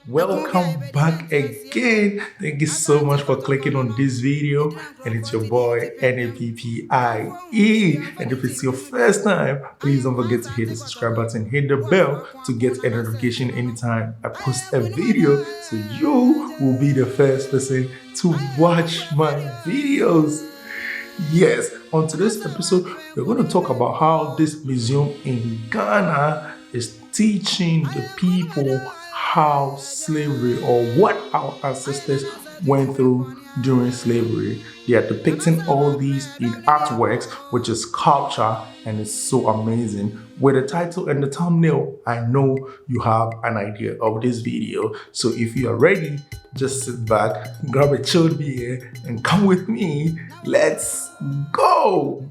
Welcome back again. Thank you so much for clicking on this video, and it's your boy NAPPIE. And if it's your first time, please don't forget to hit the subscribe button, hit the bell to get a notification anytime I post a video, so you will be the first person to watch my videos. Yes, on today's episode, we're going to talk about how this museum in Ghana is teaching the people how slavery, or what our ancestors went through during slavery. They are depicting all these in artworks, which is culture, and it's so amazing. With the title and the thumbnail, I know you have an idea of this video. So if you are ready, just sit back, grab a chilled beer, and come with me. Let's go!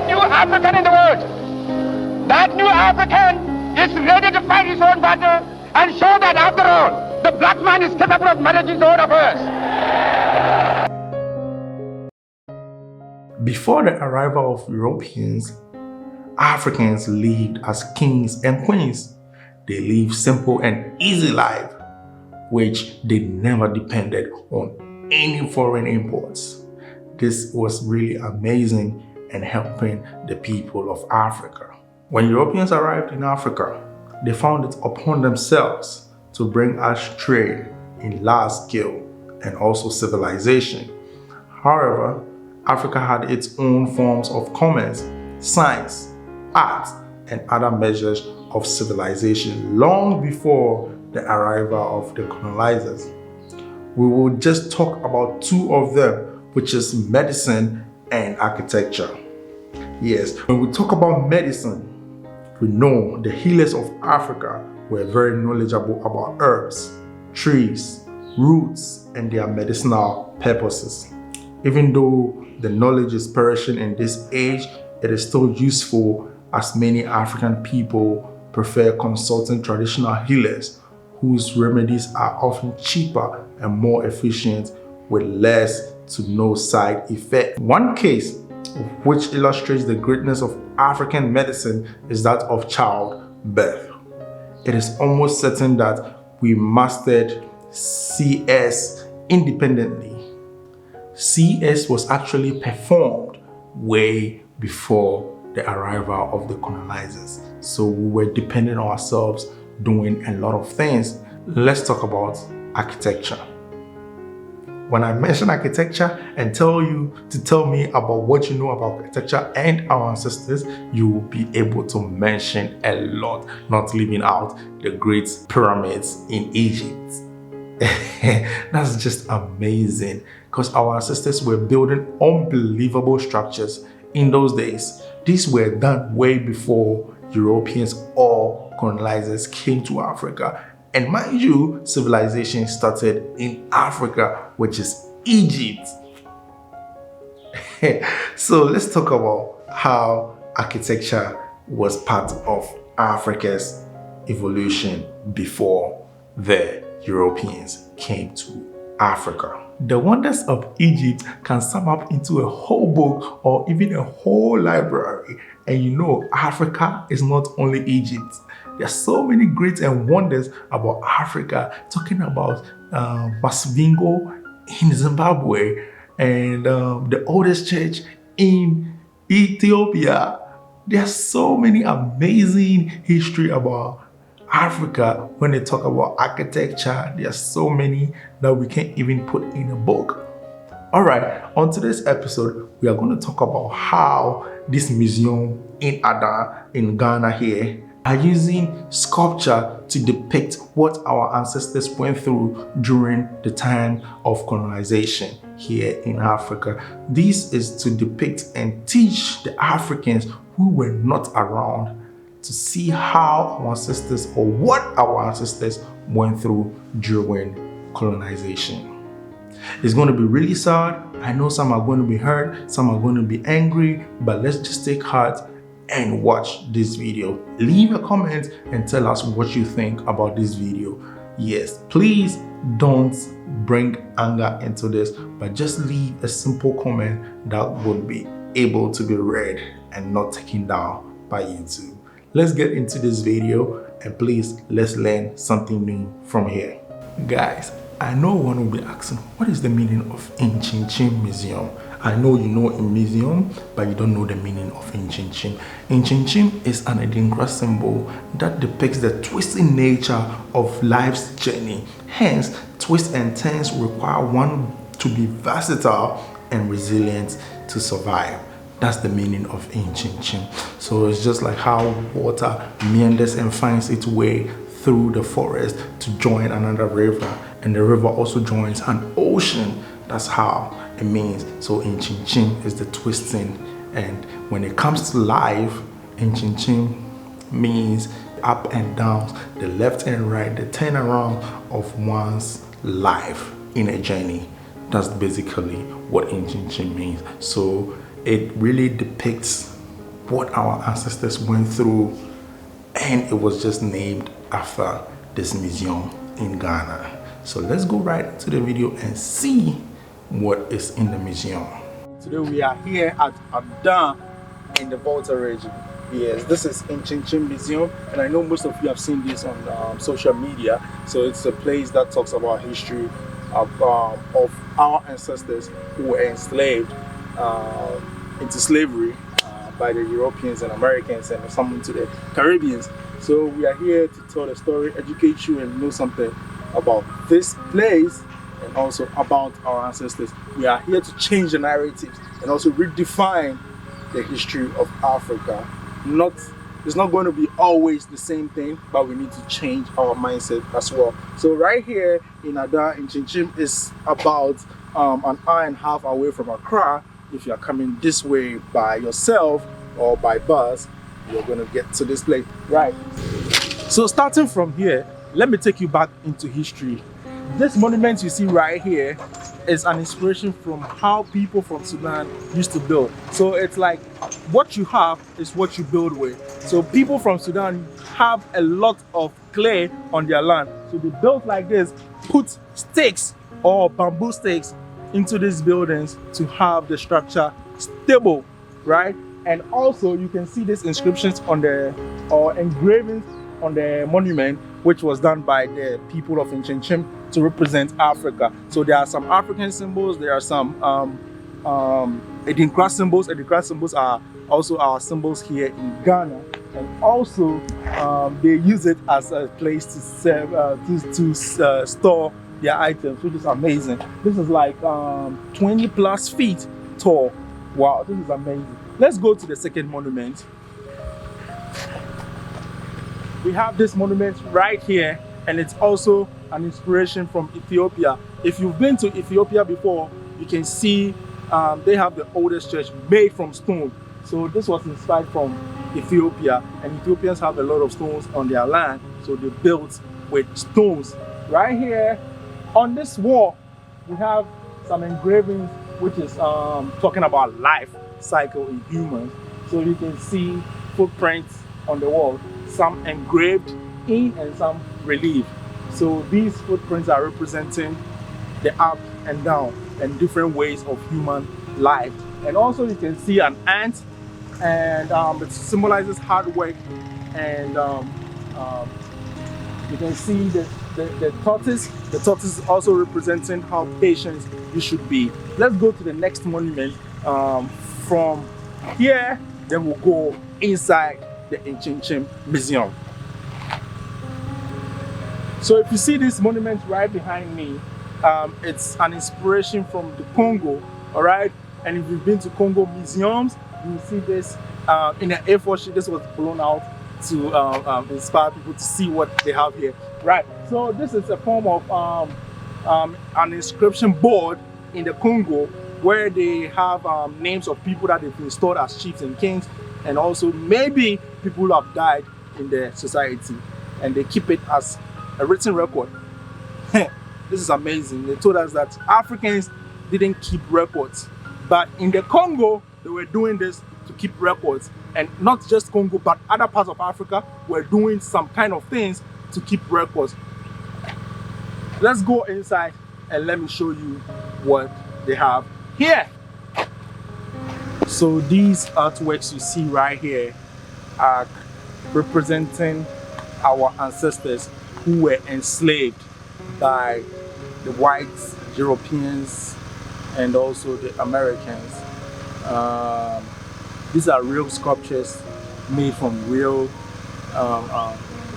New African in the world. That new African is ready to fight his own battle and show that after all, the black man is capable of managing his own affairs. Before the arrival of Europeans, Africans lived as kings and queens. They lived simple and easy life, which they never depended on any foreign imports. This was really amazing and helping the people of Africa. When Europeans arrived in Africa, they found it upon themselves to bring us trade in large scale and also civilization. However, Africa had its own forms of commerce, science, art, and other measures of civilization long before the arrival of the colonizers. We will just talk about two of them, which is medicine and architecture. Yes, when we talk about medicine, we know the healers of Africa were very knowledgeable about herbs, trees, roots, and their medicinal purposes. Even though the knowledge is perishing in this age, it is still useful, as many African people prefer consulting traditional healers whose remedies are often cheaper and more efficient with less to no side effect. One case which illustrates the greatness of African medicine is that of childbirth. It is almost certain that we mastered CS independently. CS was actually performed way before the arrival of the colonizers. So we were dependent on ourselves doing a lot of things. Let's talk about architecture. When I mention architecture and tell you to tell me about what you know about architecture and our ancestors, you will be able to mention a lot, not leaving out the great pyramids in Egypt. That's just amazing, because our ancestors were building unbelievable structures in those days. These were done way before Europeans or colonizers came to Africa. And mind you, civilization started in Africa, which is Egypt. So let's talk about how architecture was part of Africa's evolution before the Europeans came to Africa. The wonders of Egypt can sum up into a whole book or even a whole library. And you know, Africa is not only Egypt. There's so many great and wonders about Africa, talking about Masvingo in Zimbabwe and the oldest church in Ethiopia. There's so many amazing history about Africa. When they talk about architecture, there's so many that we can't even put in a book. All right, on today's episode, we are going to talk about how this museum in Ada in Ghana here are using sculpture to depict what our ancestors went through during the time of colonization here in Africa. This is to depict and teach the Africans who were not around to see how our ancestors or what our ancestors went through during colonization. It's going to be really sad. I know some are going to be hurt, some are going to be angry, but let's just take heart and watch this video. Leave a comment and tell us what you think about this video. Yes, please don't bring anger into this, but just leave a simple comment that would be able to be read and not taken down by YouTube. Let's get into this video and please let's learn something new from here. Guys, I know one will be asking, what is the meaning of NKYINKYIM Museum? I know you know a museum, but you don't know the meaning of NKYINKYIM. NKYINKYIM is an Adinkra symbol that depicts the twisting nature of life's journey. Hence, twists and turns require one to be versatile and resilient to survive. That's the meaning of NKYINKYIM. So it's just like how water meanders and finds its way through the forest to join another river, and the river also joins an ocean. That's how it means. So NKYINKYIM is the twisting, and when it comes to life, NKYINKYIM means up and downs, the left and right, the turnaround of one's life in a journey. That's basically what NKYINKYIM means. So it really depicts what our ancestors went through, and it was just named after this museum in Ghana. So let's go right into the video and see what is in the museum. Today we are here at Ada in the Volta region. Yes, this is NKYINKYIM Museum, and I know most of you have seen this on social media. So it's a place that talks about history of our ancestors who were enslaved into slavery by the Europeans and Americans and some into the Caribbeans. So we are here to tell the story, educate you, and know something about this place and also about our ancestors. We are here to change the narratives and also redefine the history of Africa. It's not going to be always the same thing, but we need to change our mindset as well. So right here in Ada, NKYINKYIM is about an hour and a half away from Accra. If you are coming this way by yourself or by bus, you're going to get to this place. Right. So starting from here, let me take you back into history. This monument you see right here is an inspiration from how people from Sudan used to build. So it's like what you have is what you build with. So people from Sudan have a lot of clay on their land. So they built like this, put stakes or bamboo stakes into these buildings to have the structure stable, right? And also you can see these inscriptions on the or engravings on the monument, which was done by the people of NKYINKYIM to represent Africa. So there are some African symbols, there are some Adinkra symbols. Adinkra symbols are also our symbols here in Ghana, and also they use it as a place to serve, to store their items, which is amazing. This is like 20 plus feet tall. Wow, this is amazing. Let's go to the second monument. We have this monument right here, and it's also an inspiration from Ethiopia. If you've been to Ethiopia before, you can see they have the oldest church made from stone. So this was inspired from Ethiopia, and Ethiopians have a lot of stones on their land, so they built with stones. Right here on this wall, we have some engravings, which is talking about life cycle in humans. So you can see footprints on the wall, some engraved in and some relief. So these footprints are representing the up and down, and different ways of human life. And also you can see an ant, and it symbolizes hard work. And you can see the tortoise. The tortoise is also representing how patient you should be. Let's go to the next monument. From here, then we'll go inside the NKYINKYIM Museum. So if you see this monument right behind me, it's an inspiration from the Congo, all right? And if you've been to Congo museums, you will see this in an A4 sheet. This was blown out to inspire people to see what they have here, right? So this is a form of an inscription board in the Congo, where they have names of people that they've installed as chiefs and kings, and also maybe people who have died in the society, and they keep it as a written record. This is amazing. They told us that Africans didn't keep records, but in the Congo they were doing this to keep records, and not just Congo but other parts of Africa were doing some kind of things to keep records. Let's go inside and let me show you what they have here. So these artworks you see right here are representing our ancestors who were enslaved by the whites, Europeans, and also the Americans. These are real sculptures made from real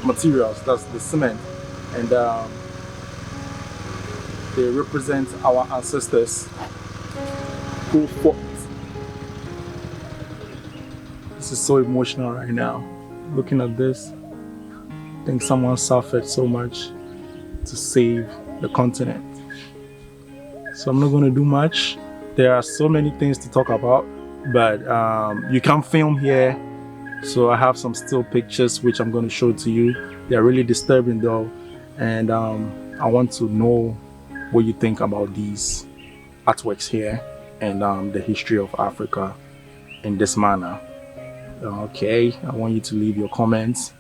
materials. That's the cement, and they represent our ancestors who fought. This is so emotional right now. Looking at this, I think someone suffered so much to save the continent. So I'm not going to do much. There are so many things to talk about, but you can film here. So I have some still pictures which I'm going to show to you. They're really disturbing though, and I want to know what you think about these artworks here and the history of Africa in this manner. Okay, I want you to leave your comments.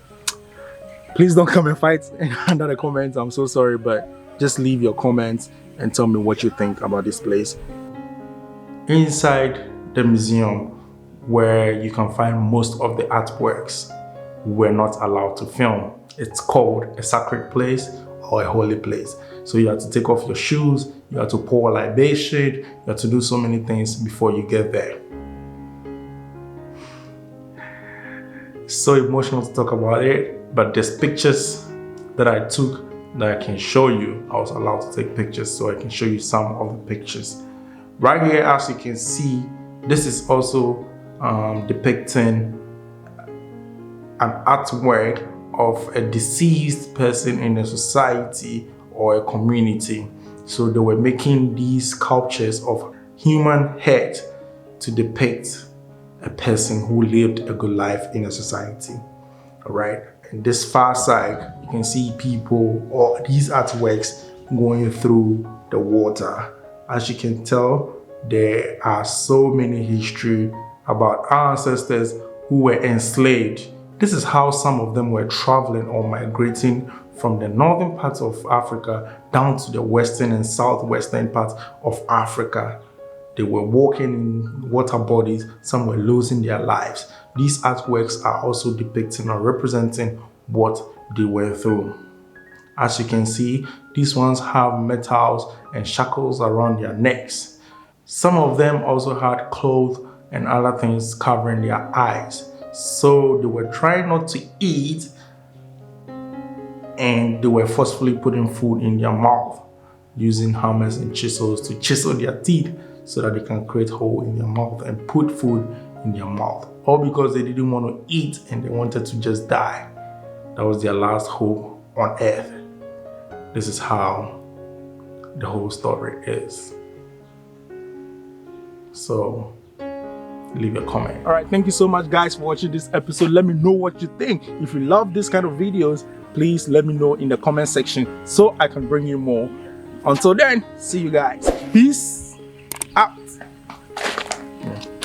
Please don't come and fight under the comments. I'm so sorry, but just leave your comments and tell me what you think about this place. Inside the museum, where you can find most of the artworks, we're not allowed to film. It's called a sacred place or a holy place. So you have to take off your shoes, you have to pour libation, you have to do so many things before you get there. So emotional to talk about it, but there's pictures that I took that I can show you. I was allowed to take pictures, so I can show you some of the pictures. Right here, as you can see, this is also depicting an artwork of a deceased person in a society or a community. So they were making these sculptures of human head to depict a person who lived a good life in a society. All right, and this far side, you can see people or these artworks going through the water. As you can tell, there are so many history about our ancestors who were enslaved. This is how some of them were traveling or migrating from the northern parts of Africa down to the western and southwestern parts of Africa. They were walking in water bodies, some were losing their lives. These artworks are also depicting or representing what they went through. As you can see, these ones have metals and shackles around their necks. Some of them also had clothes and other things covering their eyes. So they were trying not to eat, and they were forcefully putting food in their mouth, using hammers and chisels to chisel their teeth so that they can create hole in their mouth and put food in their mouth. All because they didn't want to eat and they wanted to just die. That was their last hope on earth. This is how the whole story is. So leave a comment. All right, thank you so much guys for watching this episode. Let me know what you think. If you love this kind of videos, please let me know in the comment section so I can bring you more. Until then, see you guys. Peace.